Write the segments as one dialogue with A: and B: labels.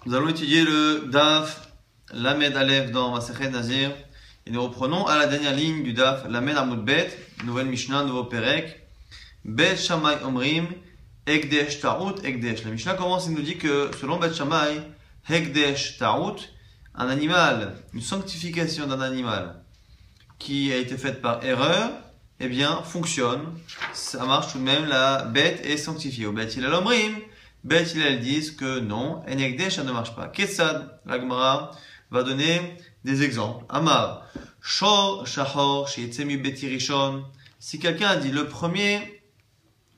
A: Nous allons étudier le Daf Lamed Aleph dans Masechet Nazir et nous reprenons à la dernière ligne du Daf Lamed Amud Bet, nouvelle Mishnah, nouveau Perek. Bet Shammai Omrim Ekdesh Ta'ut Ekdesh. La Mishnah commence et nous dit que selon Bet Shammai, Ekdesh Ta'ut, un animal, une sanctification d'un animal qui a été faite par erreur, eh bien fonctionne, ça marche tout de même, la bête est sanctifiée. Au Bet Hillel Omrim, Bet Hillel disent que non, en Ekdesh, ça ne marche pas. Ketsad, la Gemara va donner des exemples. Amar, Shor Shahor, Sheyitzemi Beti Rishon. Si quelqu'un a dit le premier,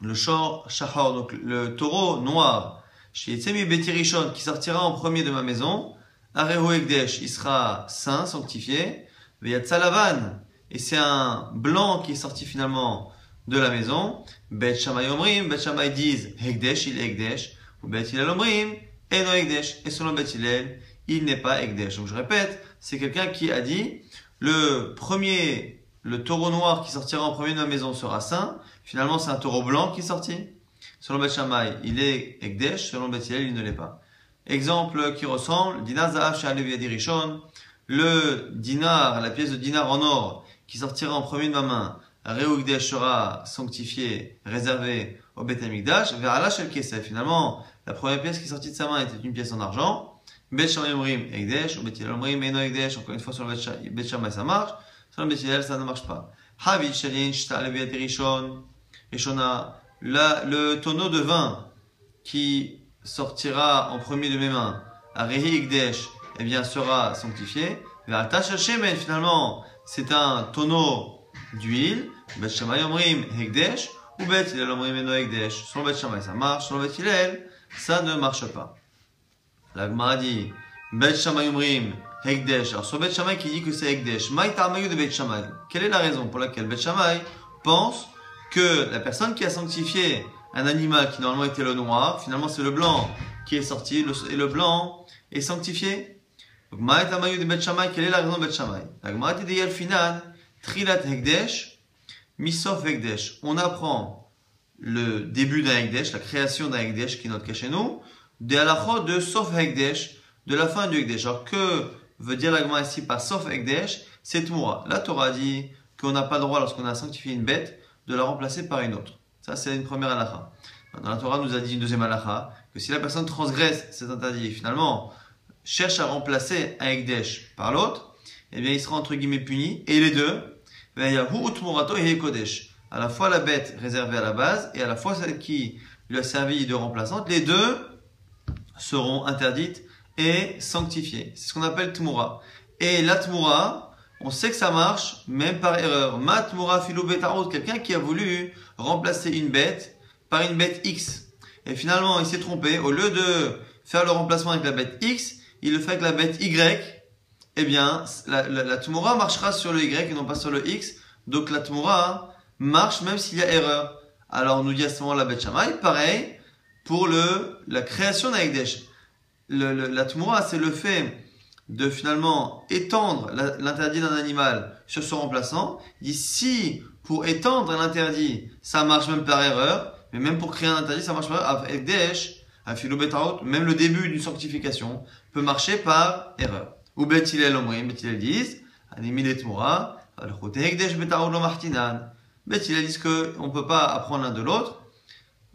A: le Shor Shahor, donc le taureau noir, Sheyitzemi Beti Rishon, qui sortira en premier de ma maison, Areho Ekdesh, il sera saint, sanctifié. Veyatsa Lavan, et c'est un blanc qui est sorti finalement de la maison. Bet Shammai Omrim, Bet Shammai disent Ekdesh, il est Ekdesh. Ou Bet Hillel Omrim, Eno Ekdesh. Et selon Bet Hillel, il n'est pas Ekdesh. Donc je répète, c'est quelqu'un qui a dit le taureau noir qui sortira en premier de ma maison sera saint. Finalement, c'est un taureau blanc qui est sorti. Selon Bet Shammai, il est Ekdesh. Selon Bet Hillel, il ne l'est pas. Exemple qui ressemble, Dinar Zahav She'alev Yadi Rishon. Le dinar, la pièce de dinar en or qui sortira en premier de ma main, Reu Ekdesh sera sanctifié, réservé au Bet Hamikdash. Ve'ala shel kesef. Finalement, la première pièce qui est sortie de sa main était une pièce en argent. Bet Shammai Omrim Ekdesh, ou Bet Hillel Omrim Eno Ekdesh. Encore une fois, sur le Bet Shammai ça marche, sur le Bet Hillel ça ne marche pas. Havit Shalin Sh'ta'alev Yadi Rishon. Rishona, le tonneau de vin qui sortira en premier de mes mains, Arehi Ekdesh, eh bien, sera sanctifié. Finalement, c'est un tonneau d'huile. Bet Shammai Omrim Ekdesh, ou Bet Hillel Omrim Eno Ekdesh. Selon Bet Shammai, ça marche. Selon Bet Hillel, ça ne marche pas. La Gemara dit, Bet Shammai Omrim Ekdesh. Alors, sur Bet Shammai qui dit que c'est Ekdesh, Maï Ta'amayu de Bet Shammai. Quelle est la raison pour laquelle Bet Shammai pense que la personne qui a sanctifié un animal qui normalement était le noir, finalement c'est le blanc qui est sorti, et le blanc est sanctifié? Donc, Ma'et Amayu de Bet Shammai, quelle est la raison de Bet Shammai? La Gemara dit Yalfinan, Trilat Ekdesh, Misof Ekdesh. On apprend le début d'un Ekdesh, la création d'un Ekdesh qui est notre cas chez nous, de halachot de Sof Ekdesh, de la fin du Ekdesh. Alors, que veut dire la Gemara ici par Sof Ekdesh? C'est Tmoura. La Torah dit qu'on n'a pas le droit, lorsqu'on a sanctifié une bête, de la remplacer par une autre. Ça, c'est une première halakha. Dans la Torah, nous a dit une deuxième halakha, que si la personne transgresse cet interdit, finalement, cherche à remplacer un Ekdesh par l'autre, eh bien il sera entre guillemets puni, et les deux, à la fois la bête réservée à la base, et à la fois celle qui lui a servi de remplaçante, les deux seront interdites et sanctifiées. C'est ce qu'on appelle Tmoura. Et la Tmoura, on sait que ça marche, même par erreur. Ma Tmoura filou betarot, quelqu'un qui a voulu remplacer une bête par une bête X. Et finalement, il s'est trompé, au lieu de faire le remplacement avec la bête X, il le fait avec la bête Y, eh bien, la Tmoura marchera sur le Y et non pas sur le X. Donc la Tmoura marche même s'il y a erreur. Alors nous dit à ce moment la Bet Shammai, pareil, pour la création d'un Ekdesh. La Tmoura, c'est le fait de finalement étendre l'interdit d'un animal sur son remplaçant. Il dit si pour étendre un interdit, ça marche même par erreur, mais même pour créer un interdit, ça marche par erreur. Avec Ekdesh, même le début d'une sanctification peut marcher par erreur. Ou Bet Hillel Omrim, Bet Hillel disent, Animi les Tmoura, Ekdesh betarot lo martinan. Bet Hillel disent qu'on ne peut pas apprendre l'un de l'autre.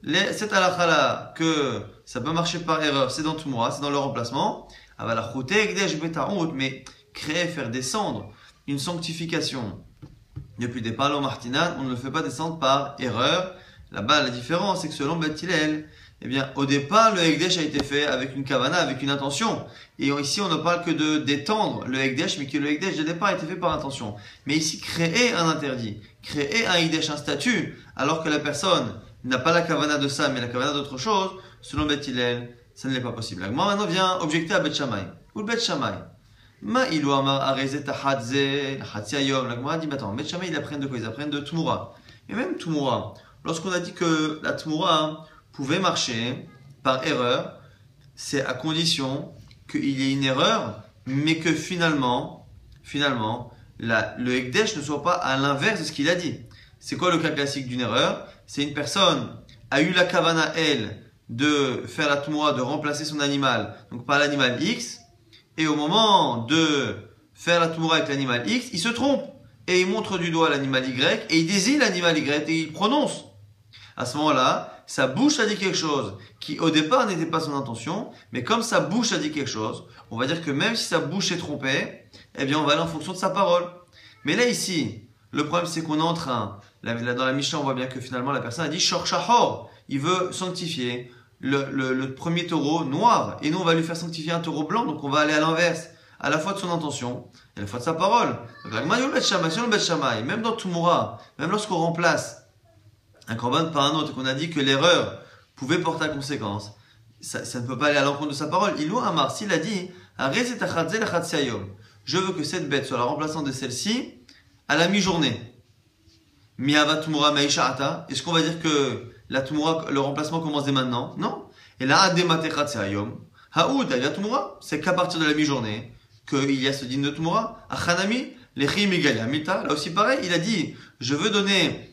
A: Cette halakha-là, que ça peut marcher par erreur, c'est dans Tmoura, c'est dans le remplacement. Ekdesh betarot, mais créer, faire descendre une sanctification depuis des parlo martinan, on ne le fait pas descendre par erreur. Là-bas, la différence, c'est que selon Bet Hillel, eh bien, au départ, le Ekdesh a été fait avec une kavana, avec une intention. Et ici, on ne parle que d'étendre le Ekdesh, mais que le Ekdesh de départ a été fait par intention. Mais ici, créer un interdit, créer un Ekdesh, un statut, alors que la personne n'a pas la kavana de ça, mais la kavana d'autre chose, selon Bet Hillel, ça ne l'est pas possible. Moi, maintenant, vient objecter à Bet Shammai. Ou le Bet Shammai. Ma ilu amar areze tahadze, lahatzi ayom. La Gemara dit, mais attends, Bet Shammai, ils apprennent de quoi? Ils apprennent de Tmoura. Et même Tmoura, lorsqu'on a dit que la Tmoura pouvait marcher par erreur, c'est à condition qu'il y ait une erreur, mais que finalement, le Ekdesh ne soit pas à l'inverse de ce qu'il a dit. C'est quoi le cas classique d'une erreur? C'est une personne a eu la kavana, elle, de faire la Tmoura, de remplacer son animal, donc par l'animal X, et au moment de faire la Tmoura avec l'animal X, il se trompe. Et il montre du doigt l'animal Y, et il désigne l'animal Y, et il prononce. À ce moment-là, sa bouche a dit quelque chose qui au départ n'était pas son intention, mais comme sa bouche a dit quelque chose, on va dire que même si sa bouche est trompée, eh bien on va aller en fonction de sa parole. Mais là ici, le problème c'est qu'on est en train, dans la Mishnah on voit bien que finalement la personne a dit Shor Shahor, il veut sanctifier le premier taureau noir, et nous on va lui faire sanctifier un taureau blanc, donc on va aller à l'inverse, à la fois de son intention et à la fois de sa parole. Donc la Gmara, le Bet Shammai, même dans Tumura, même lorsqu'on remplace un korban par un autre et qu'on a dit que l'erreur pouvait porter à conséquence, ça ne peut pas aller à l'encontre de sa parole. Il loue Amar, s'il a dit je veux que cette bête soit la remplaçante de celle-ci à la mi-journée. Mi'ava Tumura Meisha'ata, est-ce qu'on va dire que la Tumura, le remplacement commence dès maintenant? Non. Et là, Ademate Chatzayom, Haoud, il y a Tumura, c'est qu'à partir de la mi-journée qu'il y a ce dîne de Tumura. Achanami, Lechi Megalia Mita, là aussi pareil, il a dit je veux donner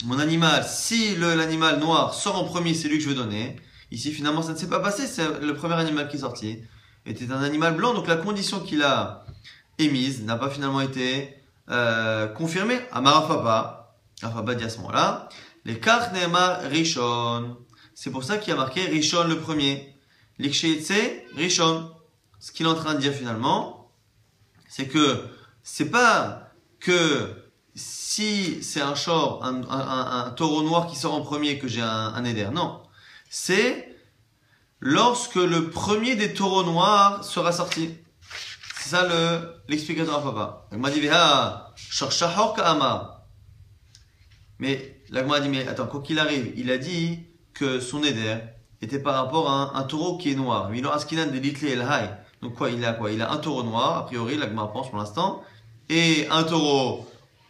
A: mon animal, si l'animal noir sort en premier, c'est lui que je veux donner. Ici, finalement, ça ne s'est pas passé. C'est le premier animal qui est sorti était un animal blanc. Donc, la condition qu'il a émise n'a pas finalement été confirmée. Amar Rafapa dit à ce moment-là, les Kach Ne'emar Rishon. C'est pour ça qu'il y a marqué Rishon le premier. L'Iksheitse Rishon. Ce qu'il est en train de dire finalement, c'est que c'est pas que si c'est un shor, un taureau noir qui sort en premier que j'ai un éder. Non. C'est lorsque le premier des taureaux noirs sera sorti. C'est ça l'explication à papa. Il m'a dit, mais l'agma a dit, mais attends, quoi qu'il arrive, il a dit que son éder était par rapport à un taureau qui est noir. Donc quoi, il a quoi? Il a un taureau noir, a priori, l'agma pense pour l'instant, et un taureau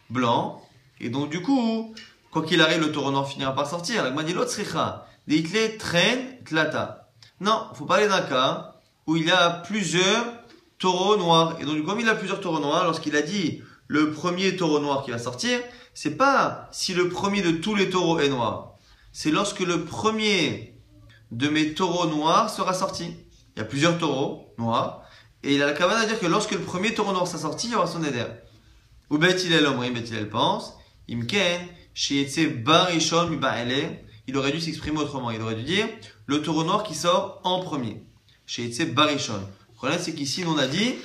A: blanc, et donc du coup, quoi qu'il arrive, le taureau noir finira par sortir. L'agma dit l'autre sricha, deitle tren tlata. Non, il faut parler d'un cas où il y a plusieurs taureaux noirs. Et donc, comme il a plusieurs taureaux noirs, lorsqu'il a dit le premier taureau noir qui va sortir, c'est pas si le premier de tous les taureaux est noir. C'est lorsque le premier de mes taureaux noirs sera sorti. Il y a plusieurs taureaux noirs. Et il a la kavana à dire que lorsque le premier taureau noir sera sorti, il y aura son éder. Ou Bet Hillel Omrim, Bet Hillel pense, Imken, Sheyetse Barishon Miba'ele. Il aurait dû s'exprimer autrement. Il aurait dû dire le taureau noir qui sort en premier. Sheyetse Barishon. Le problème, c'est qu'ici, on a dit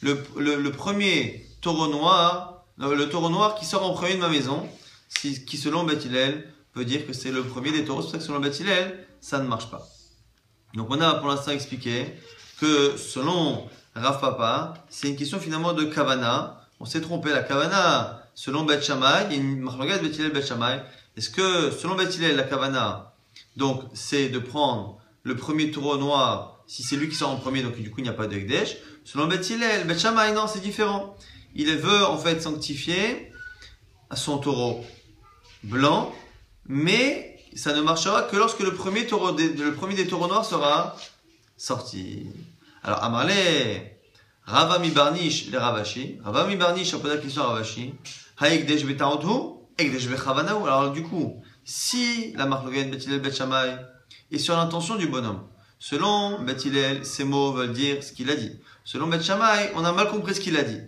A: le premier taureau noir, le taureau noir qui sort en premier de ma maison, qui selon Bet Hillel veut dire que c'est le premier des taureaux. C'est pour ça que selon Bet Hillel, ça ne marche pas. Donc on a pour l'instant expliqué que selon Rav Papa, c'est une question finalement de Kavana. On s'est trompé, la Kavana, selon Bet Shammai, il y a une marloga de Bet Hillel, Bet Shammai. Est-ce que selon Bet Hillel, la Kavana, donc c'est de prendre le premier taureau noir, si c'est lui qui sort en premier, donc du coup il n'y a pas de Hekdesh. Selon Bet Hillel, Bet Shammai, non, c'est différent. Il veut en fait sanctifier à son taureau blanc, mais ça ne marchera que lorsque le premier des taureaux noirs sera sorti. Alors, Amarle, Ravami Barnish, les Ravashi. Ravami Barnish, on peut dire qu'ils sont Ravashi. Haekdesh betaotu, Ekdesh bechavanahu. Alors, du coup, si la marque logan Bet Hillel Bet Shammai est sur l'intention du bonhomme, selon Bet Hillel, ces mots veulent dire ce qu'il a dit. Selon Bet Shammai, on a mal compris ce qu'il a dit.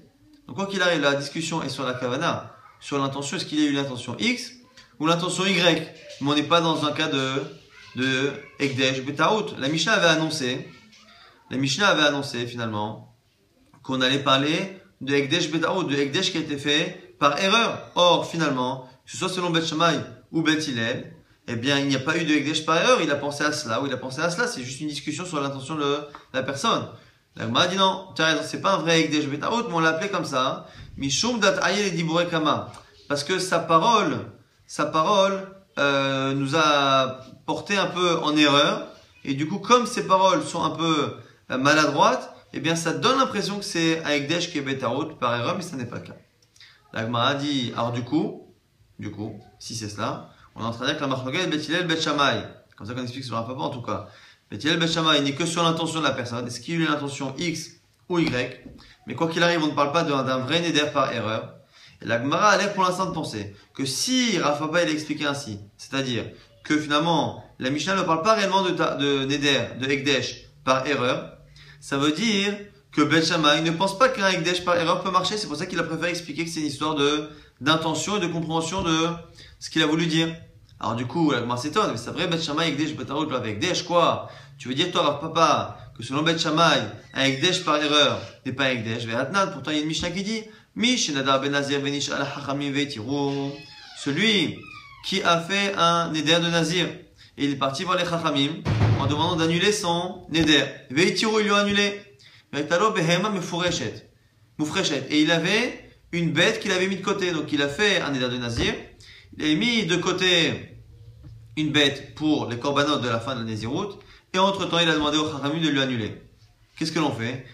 A: Donc, quoi qu'il arrive, la discussion est sur la kavana, sur l'intention. Est-ce qu'il y a eu l'intention X ou l'intention Y? Mais on n'est pas dans un cas de Ekdesh betaout. La Mishnah avait annoncé finalement qu'on allait parler de Ekdesh betaout, de Ekdesh qui a été fait par erreur. Or, finalement, que ce soit selon Bet Shammai ou Bet Hillel, eh bien, il n'y a pas eu de Ekdesh par erreur. Il a pensé à cela ou il a pensé à cela. C'est juste une discussion sur l'intention de la personne. La Gemara a dit non, tu as raison, c'est pas un vrai Ekdesh betaout, mais on l'a appelé comme ça. Mishum dat ayel dibure kama. Parce que sa parole nous a porté un peu en erreur. Et du coup, comme ces paroles sont un peu maladroites, eh bien, ça donne l'impression que c'est un Ekdesh qui est betaout par erreur, mais ce n'est pas le cas. La Gemara a dit, alors du coup, si c'est cela, on est en train de dire que la marloga est Bet Hillel Bet Shammai. Comme ça qu'on explique sur un papa en tout cas. Bet Hillel Bet Shammai n'est que sur l'intention de la personne. Est-ce qu'il y a eu l'intention X ou Y? Mais quoi qu'il arrive, on ne parle pas d'un vrai neder par erreur. Et la Gemara a l'air pour l'instant de penser que si Rav Papa il a expliqué ainsi, c'est-à-dire que finalement, la Mishnah ne parle pas réellement de Neder, de Ekdesh par erreur, ça veut dire que Bet Shammai ne pense pas qu'un Ekdesh par erreur peut marcher. C'est pour ça qu'il a préféré expliquer que c'est une histoire d'intention et de compréhension de ce qu'il a voulu dire. Alors du coup, la Gemara s'étonne, mais c'est vrai, Bet Shammai, Ekdesh, Betarut, avec Ekdesh, quoi? Tu veux dire, toi, Rav Papa, que selon Bet Shammai, un Ekdesh par erreur n'est pas Ekdesh, Ve'atnan, pourtant il y a une Mishnah qui dit, Mishnadar ben Nazir venish al hachamim ve'tiru. Celui qui a fait un Neder de Nazir, et il est parti voir les Chachamim, en demandant d'annuler son Neder. Ve'tiru, ils lui ont annulé. Ve'talo behema mufreshet. Et il avait une bête qu'il avait mis de côté, donc il a fait un Neder de Nazir, il a mis de côté une bête pour les korbanot de la fin de la Nézirut, et entre-temps, il a demandé au Chachamim de lui annuler. Qu'est-ce que l'on fait?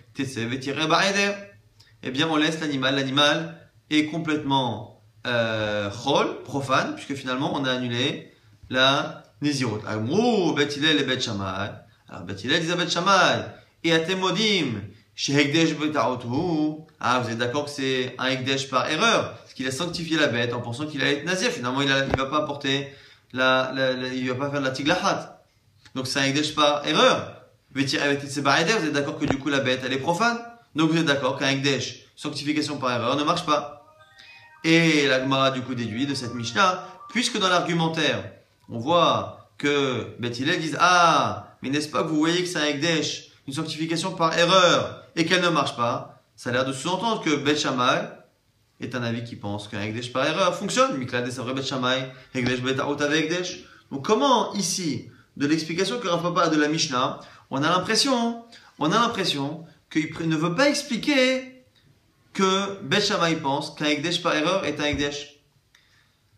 A: Eh bien, on laisse l'animal. L'animal est complètement chol, profane, puisque finalement, on a annulé la Nézirut. Alors, Bet Hillel et Bet Shammai. Alors, Bet Hillel disait Bet Shammai. Et Atemodim, chez Hekdesh Beta'otu. Ah, vous êtes d'accord que c'est un Hekdesh par erreur, parce qu'il a sanctifié la bête en pensant qu'il allait être Nazir. Finalement, il va pas apporter il va pas faire de la tiglahat. Donc c'est un Hekdesh par erreur. Vous êtes d'accord que du coup la bête elle est profane. Donc vous êtes d'accord qu'un Hekdesh, sanctification par erreur, ne marche pas. Et la Gemara du coup déduit de cette Mishnah, puisque dans l'argumentaire, on voit que Bet Hillel dit ah, mais n'est-ce pas que vous voyez que c'est un Hekdesh, une sanctification par erreur, et qu'elle ne marche pas? Ça a l'air de sous-entendre que Bet Shammai est un avis qui pense qu'un Hekdesh par erreur fonctionne. Miklad c'est vrai Bet Shammai, Hekdesh Beta'ut avec Hekdesh. Donc comment ici, de l'explication que Rav Papa a de la Mishnah, on a l'impression qu'il ne veut pas expliquer que Bet Shammai pense qu'un Hekdesh par erreur est un Hekdesh.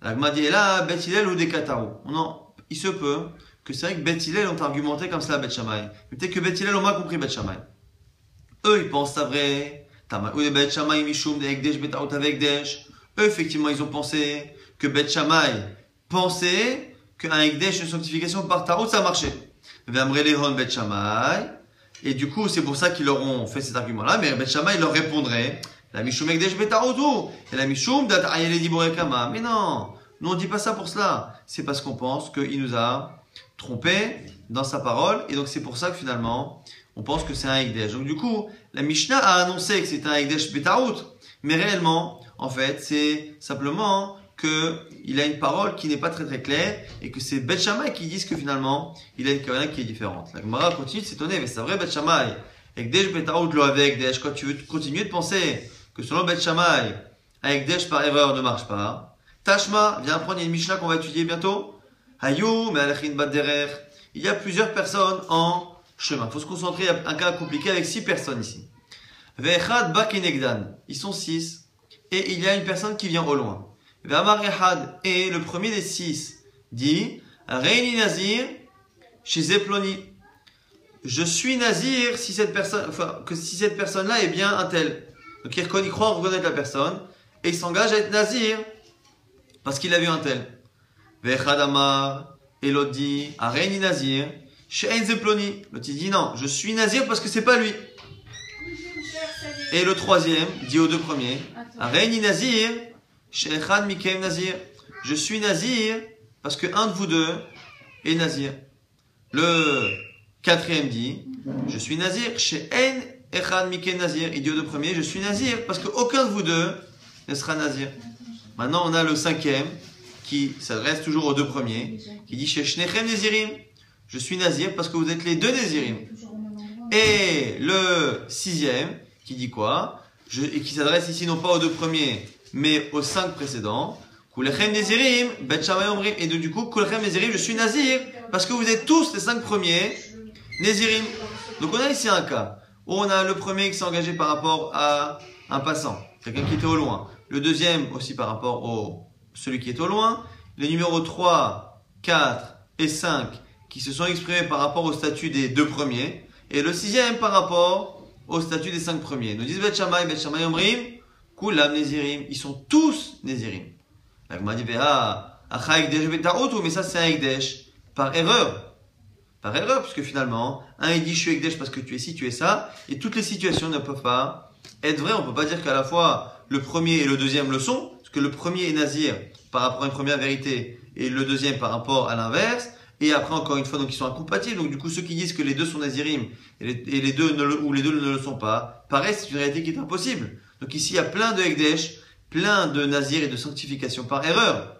A: La Gemara dit là, Bet Hillel ou des Kataou. Non, il se peut que c'est vrai que Bet Hillel ont argumenté comme cela Bet Shammai. Mais peut-être que Bet Hillel ont mal compris Bet Shammai. Eux, ils pensent ça vrai. Ou des Bet Shammai Mishum des Hekdesh Beta'ut avec Hekdesh. Eux, effectivement, ils ont pensé que Bet Shammai pensait qu'un Hekdesh, une sanctification par Ta'ut, ça marchait. Bet Shammai. Et du coup, c'est pour ça qu'ils leur ont fait cet argument-là. Mais Bet Shammai leur répondrait la Mishum Hekdesh Beta'ut et la Mishum d'At'ayel Diborei Kama. Mais non, nous on dit pas ça pour cela. C'est parce qu'on pense qu'il nous a trompé dans sa parole. Et donc c'est pour ça que finalement, on pense que c'est un Hekdesh. Donc du coup, la Mishnah a annoncé que c'est un Hekdesh Beta'ut. Mais réellement, en fait, c'est simplement qu'il a une parole qui n'est pas très très claire et que c'est Bet Shammai qui disent que finalement il a une kavana qui est différente. La Gemara continue de s'étonner, mais c'est vrai Bet Shammai, Hekdesh Beta'ut lo avec Hekdesh, quand tu veux continuer de penser que selon Bet Shammai, un Hekdesh par erreur ne marche pas, Tashma, viens prendre une Mishnah qu'on va étudier bientôt. Hayou, me'alachin bad derer. Il y a plusieurs personnes en chemin. Il faut se concentrer, il y a un cas compliqué avec 6 personnes ici. Ve'echad bakenegdan. Ils sont 6 et il y a une personne qui vient au loin. Et le premier des 6 dit Reini Nazir chez Zeploni. Je suis Nazir si cette personne-là est bien un tel. Donc il croit reconnaître la personne et il s'engage à être Nazir parce qu'il a vu un tel. Vechad Amar et l'autre dit Reini Nazir chez Zeploni. L'autre dit non, je suis Nazir parce que c'est pas lui. Et le troisième dit aux deux premiers Reini Nazir. Nazir. Je suis Nazir parce que un de vous deux est Nazir. Le quatrième dit je suis Nazir chez En Echad Mikem Nazir. Il dit aux deux premiers je suis Nazir parce qu'aucun de vous deux ne sera Nazir. Maintenant on a le cinquième qui s'adresse toujours aux deux premiers qui dit chez Shnechem Nazirim. Je suis Nazir parce que vous êtes les deux Nazirim. Et le sixième qui dit quoi et qui s'adresse ici non pas aux deux premiers mais aux 5 précédents, Kulechem Nezirim, Bet Shammai Omrim, et du coup, Kulechem Nezirim, je suis Nazir, parce que vous êtes tous les 5 premiers Nezirim. Donc on a ici un cas, où on a le premier qui s'est engagé par rapport à un passant, quelqu'un qui était au loin. Le deuxième aussi par rapport au celui qui est au loin. Les numéros 3, 4 et 5 qui se sont exprimés par rapport au statut des 2 premiers. Et le sixième par rapport au statut des 5 premiers. Nous disent Bet Shammai Omrim, Kulam Nezirim, ils sont tous Nezirim. La Gemara dit, mais ça c'est un Hekdesh par erreur. Par erreur, parce que finalement, un il dit je suis Hekdesh parce que tu es ci, tu es ça, et toutes les situations ne peuvent pas être vraies. On ne peut pas dire qu'à la fois le premier et le deuxième le sont, parce que le premier est nazir par rapport à une première vérité et le deuxième par rapport à l'inverse. Et après, encore une fois, donc ils sont incompatibles. Donc du coup, ceux qui disent que les deux sont nazirim et les deux ne le sont pas, pareil, c'est une réalité qui est impossible. Donc ici, il y a plein de Ekdesh, plein de nazir et de sanctification par erreur.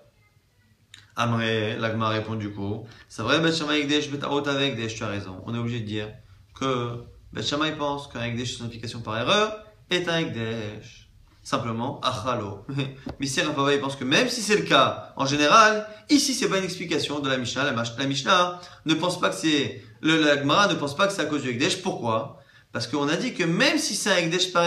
A: Amré, l'Agma répond du coup, c'est vrai, Bet Shammai Ekdesh, Bet Arot avec Ekdesh, tu as raison. On est obligé de dire que Bet Shammai pense qu'un Ekdesh sanctification par erreur est un Ekdesh. Simplement, achalo. Mais si Rav Papa, il pense que même si c'est le cas, en général, ici c'est pas une explication de la Mishnah. La Mishnah ne pense pas que c'est, la Gemara ne pense pas que c'est à cause du Ekdesh. Pourquoi? Parce qu'on a dit que même si c'est un Ekdesh par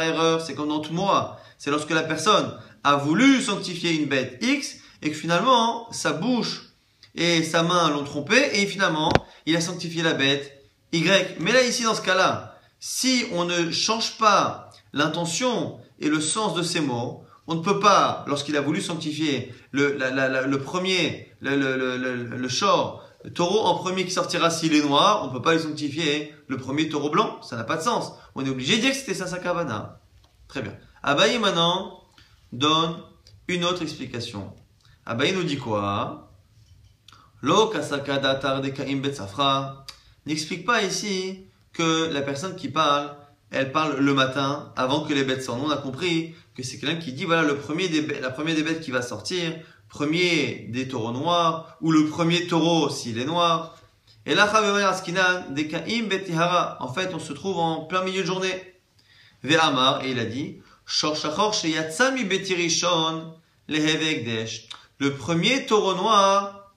A: erreur, c'est comme dans tout mois. C'est lorsque la personne a voulu sanctifier une bête X et que finalement, sa bouche et sa main l'ont trompé et finalement, il a sanctifié la bête Y. Mais là, ici, dans ce cas-là, si on ne change pas l'intention et le sens de ces mots, on ne peut pas, lorsqu'il a voulu sanctifier le premier, le shor, le taureau en premier qui sortira s'il est noir, on ne peut pas lui sanctifier le premier taureau blanc, ça n'a pas de sens. On est obligé de dire que c'était ça sa kavana. Très bien. Abaye maintenant donne une autre explication. Abaye nous dit quoi? Lo kasakada tardekaim betsafra. N'explique pas ici que la personne qui parle, elle parle le matin, avant que les bêtes sortent. Nous, on a compris que c'est quelqu'un qui dit, voilà, la première des bêtes qui va sortir, premier des taureaux noirs, ou le premier taureau s'il est noir. Et là, en fait, on se trouve en plein milieu de journée. Ve'amar, et il a dit, le premier taureau noir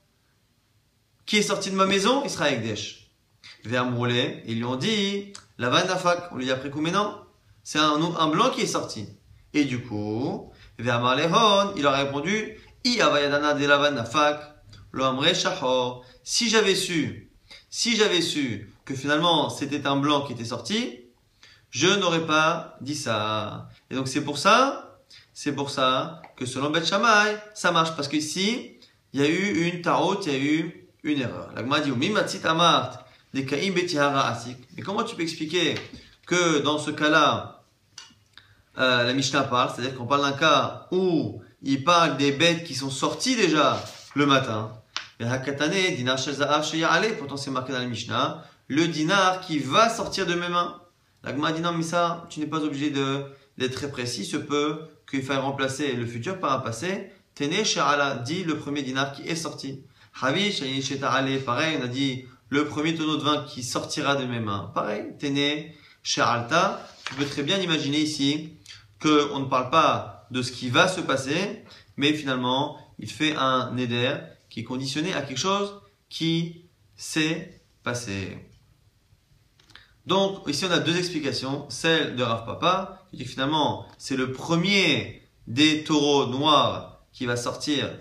A: qui est sorti de ma maison, il sera Ekdesh. Ve'amroulé, ils lui ont dit, la vanafak, on lui dit après coup, mais non, c'est un blanc qui est sorti. Et du coup, Ve'amar lehon, il a répondu, I avayadana de la vanafak, lo amre shahor. Si j'avais su que finalement c'était un blanc qui était sorti, je n'aurais pas dit ça. Et donc c'est pour ça que selon Bet Shammai, ça marche. Parce qu'ici, il y a eu une tarot, il y a eu une erreur. La Gemara dit, Mimatzit amart, des kaim betihara asik. Mais comment tu peux expliquer que dans ce cas-là, la Mishnah parle, c'est-à-dire qu'on parle d'un cas où il parle des bêtes qui sont sorties déjà le matin. Et hakatane, dinar shel za'av sheya'ale, pourtant c'est marqué dans la Mishnah, le dinar qui va sortir de mes mains. La Gemara dit non, mais ça, tu n'es pas obligé d'être très précis, se peut qu'il faille remplacer le futur par un passé. Tene she'ala, dit le premier dinar qui est sorti. Havi she'ini she'ta'ale, pareil, on a dit le premier tonneau de vin qui sortira de mes mains. Pareil, Tene she'alta, tu peux très bien imaginer ici qu'on ne parle pas de ce qui va se passer, mais finalement, il fait un neder qui est conditionné à quelque chose qui s'est passé. Donc, ici, on a deux explications. Celle de Rav Papa, qui dit que finalement, c'est le premier des taureaux noirs qui va sortir.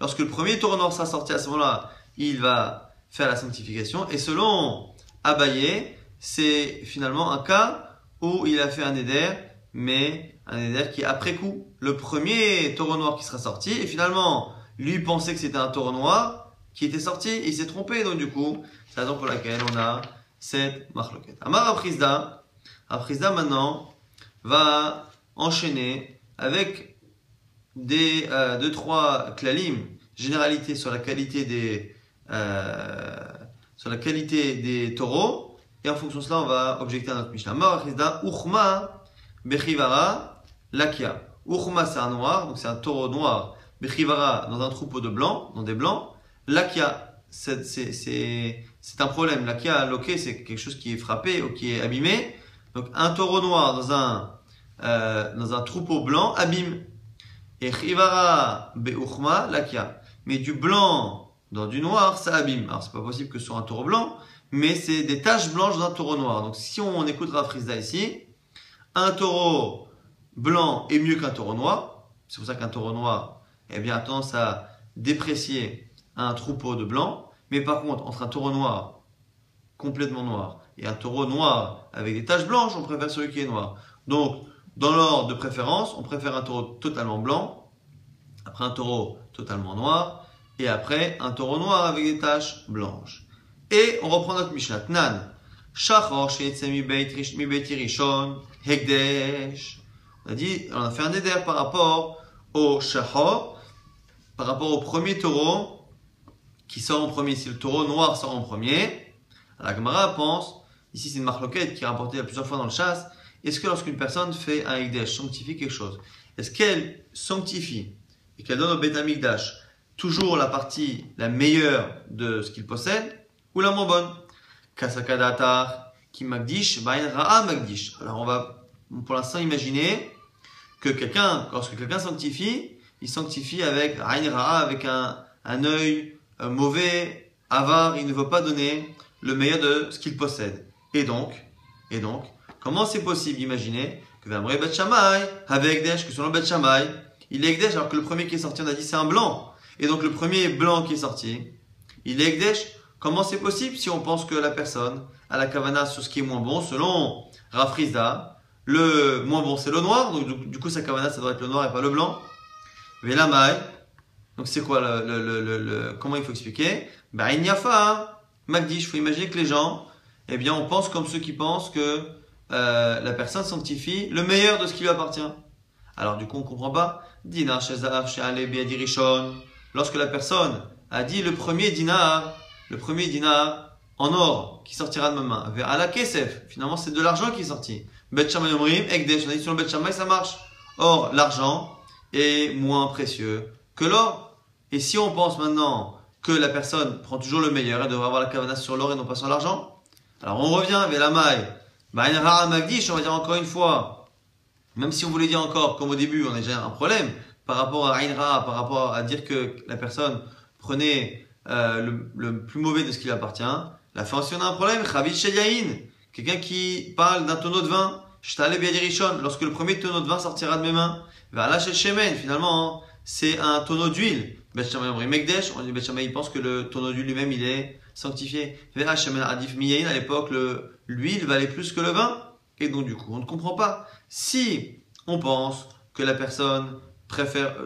A: Lorsque le premier taureau noir sera sorti, à ce moment-là, il va faire la sanctification. Et selon Abaye, c'est finalement un cas où il a fait un éder, mais un éder qui est après coup. Le premier taureau noir qui sera sorti, et finalement, lui pensait que c'était un taureau noir qui était sorti, et il s'est trompé. Donc du coup, c'est la raison pour laquelle on a cette marloquette. Amar Aprizda maintenant va enchaîner avec des 2-3 klalim, généralités sur la qualité des taureaux, et en fonction de cela on va objecter à notre Mishnah. Amar Aprizda Uchma Bechivara Lakia. Uchma c'est un noir, donc c'est un taureau noir. Bechivara dans un troupeau de blancs, dans des blancs. Lakia c'est un problème. Lakia, loqué, c'est quelque chose qui est frappé ou qui est abîmé. Donc, un taureau noir dans un troupeau blanc abîme. Et chivara beuchma lakia. Mais du blanc dans du noir, ça abîme. Alors, c'est pas possible que ce soit un taureau blanc, mais c'est des taches blanches d'un taureau noir. Donc, si on écoute Rav Frizda ici, un taureau blanc est mieux qu'un taureau noir. C'est pour ça qu'un taureau noir, a tendance à déprécier un troupeau de blanc. Mais par contre, entre un taureau noir, complètement noir, et un taureau noir avec des taches blanches, on préfère celui qui est noir. Donc, dans l'ordre de préférence, on préfère un taureau totalement blanc, après un taureau totalement noir, et après un taureau noir avec des taches blanches. Et on reprend notre Mishnah. Nan, Shachor she'etzeh mi beiti rishon, hekdesh. On a dit, on a fait un éder par rapport au shahor, par rapport au premier taureau qui sort en premier. Si le taureau noir sort en premier, la Gemara pense, ici c'est une marloquette qui est rapportée plusieurs fois dans le chasse, est-ce que lorsqu'une personne fait un Ekdesh, sanctifie quelque chose, est-ce qu'elle sanctifie et qu'elle donne au Beth Amikdash toujours la partie la meilleure de ce qu'il possède ou la moins bonne? Kasakadatar qui magdish, bain ra'a magdish. Alors on va pour l'instant imaginer que lorsque quelqu'un sanctifie, il sanctifie avec ayn ra'a, avec un œil mauvais, avare, il ne veut pas donner le meilleur de ce qu'il possède. Et donc, comment c'est possible d'imaginer que Vamre Bet Shammai, avec Ekdesh, que selon Bet Shammai, il est Ekdesh, alors que le premier qui est sorti, on a dit c'est un blanc. Et donc le premier blanc qui est sorti, il est Ekdesh. Comment c'est possible si on pense que la personne a la kavana sur ce qui est moins bon? Selon Rav Frizda, le moins bon c'est le noir, donc du coup sa kavana ça doit être le noir et pas le blanc. Velamai, donc c'est quoi comment il faut expliquer? Ben il n'y a pas, Magdish, il faut imaginer que les gens, eh bien on pense comme ceux qui pensent que la personne sanctifie le meilleur de ce qui lui appartient. Alors du coup on ne comprend pas. Dinar Shezav She'ale Biadi Rishon, lorsque la personne a dit le premier dinar en or qui sortira de ma main, vers ala kesef, finalement c'est de l'argent qui est sorti. Bet Shammai Omrim, Ekdesh, on a dit sur le Bet Shammai ça marche. Or l'argent est moins précieux que l'or. Et si on pense maintenant que la personne prend toujours le meilleur, elle devrait avoir la kavana sur l'or et non pas sur l'argent. Alors on revient vers la maille. Bain ra'a magdish, on va dire encore une fois, même si on voulait dire encore, comme au début, on a déjà un problème par rapport à Ain Ra'a, par rapport à dire que la personne prenait le plus mauvais de ce qui lui appartient. La fin, si on a un problème, Chavit Sheyahin, quelqu'un qui parle d'un tonneau de vin, Shtale Biadi Rishon, lorsque le premier tonneau de vin sortira de mes mains, Ve'ala Shel Shemen, finalement, c'est un tonneau d'huile. Bet Shammai Omrim Mekdesh, on dit Bet Shammai, il pense que le tonneau d'huile lui-même, il est sanctifié. Ve'ala Shemen Adif Miyahin, à l'époque, l'huile valait plus que le vin. Et donc, du coup, on ne comprend pas. Si on pense que la personne préfère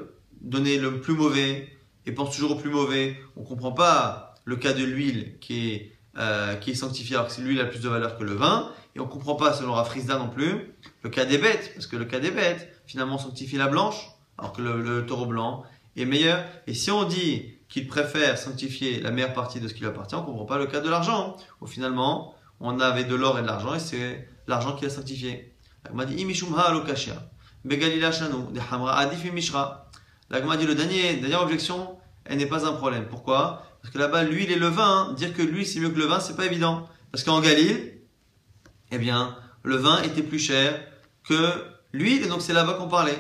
A: donner le plus mauvais et pense toujours au plus mauvais, on ne comprend pas le cas de l'huile qui est sanctifiée alors que l'huile a plus de valeur que le vin. Et on ne comprend pas, selon Rav Frizda non plus, le cas des bêtes. Parce que le cas des bêtes, finalement, sanctifie la blanche, alors que le taureau blanc est meilleur. Et si on dit qu'il préfère sanctifier la meilleure partie de ce qui lui appartient, on ne comprend pas le cas de l'argent, où finalement, on avait de l'or et de l'argent, et c'est l'argent qui l'a sanctifié. L'agma dit Imishumha alokashia, begalila shanu, de hamra adif mishra. L'agma dit la dernière objection, elle n'est pas un problème. Pourquoi? Parce que là-bas, l'huile et le vin, dire que l'huile c'est mieux que le vin, c'est pas évident. Parce qu'en Galil, eh bien, le vin était plus cher que l'huile, et donc c'est là-bas qu'on parlait.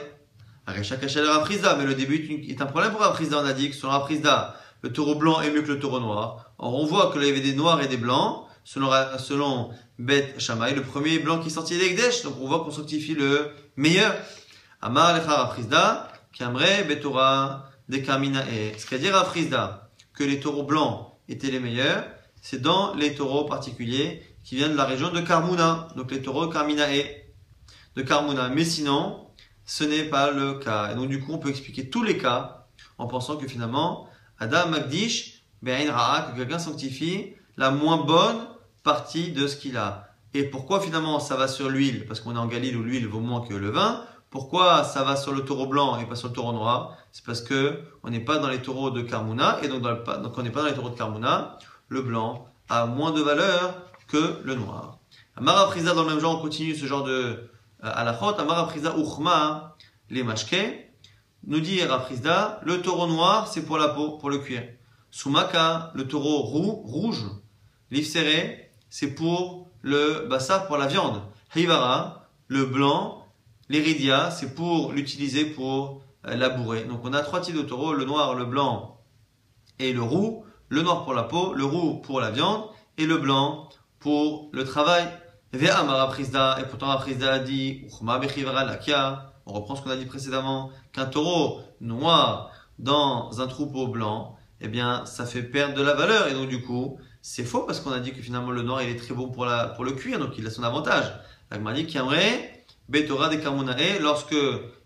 A: Arecha kachel Rav Frizda, mais le début est un problème pour Rav Frizda. On a dit que selon Rav Frizda, le taureau blanc est mieux que le taureau noir. Or, on voit que là, il y avait des noirs et des blancs. Selon Bet Shammai, le premier blanc qui sortit d'Ekdesh, donc on voit qu'on sanctifie le meilleur. Amar lecha Rav Frizda, Kamre Betora de Karminae. Ce qu'a dit Rav Frizda, que les taureaux blancs étaient les meilleurs, c'est dans les taureaux particuliers qui viennent de la région de Karmouna, donc les taureaux Karminae, de Karmouna. Mais sinon, ce n'est pas le cas. Et donc du coup, on peut expliquer tous les cas en pensant que finalement, Adam Magdish, Be'ain Ra'a, que quelqu'un sanctifie la moins bonne partie de ce qu'il a. Et pourquoi finalement ça va sur l'huile? Parce qu'on est en Galil où l'huile vaut moins que le vin. Pourquoi ça va sur le taureau blanc et pas sur le taureau noir? C'est parce que on n'est pas dans les taureaux de Karmouna, et donc on n'est pas dans les taureaux de Karmouna. Le blanc a moins de valeur que le noir. Amara Frizda, dans le même genre, on continue ce genre de halachot. Amara Frizda Uchma, les mashke, nous dit Rav Frizda, le taureau noir c'est pour la peau, pour le cuir. Soumaka, le taureau rouge, l'ifsere, c'est pour le bassar, pour la viande. Hivara, le blanc, l'iridia, c'est pour l'utiliser pour labourer. Donc on a trois types de taureaux, le noir, le blanc et le roux. Le noir pour la peau, le roux pour la viande et le blanc pour le travail. Et pourtant Rav Frizda a dit, on reprend ce qu'on a dit précédemment, qu'un taureau noir dans un troupeau blanc, eh bien ça fait perdre de la valeur. Et donc du coup, c'est faux parce qu'on a dit que finalement le noir il est très bon pour le cuir, donc il a son avantage. L'agma dit qu'il aimerait Betora de Karmunae, lorsque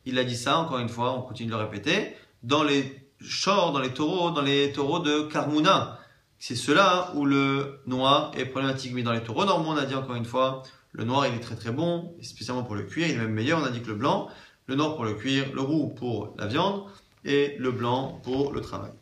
A: il a dit ça, encore une fois, on continue de le répéter, dans les chors, dans les taureaux de Karmuna. C'est cela où le noir est problématique. Mais dans les taureaux normaux, on a dit encore une fois, Le noir, il est très très bon, et spécialement pour le cuir, il est même meilleur. On a dit que le blanc, le noir pour le cuir, le roux pour la viande et le blanc pour le travail.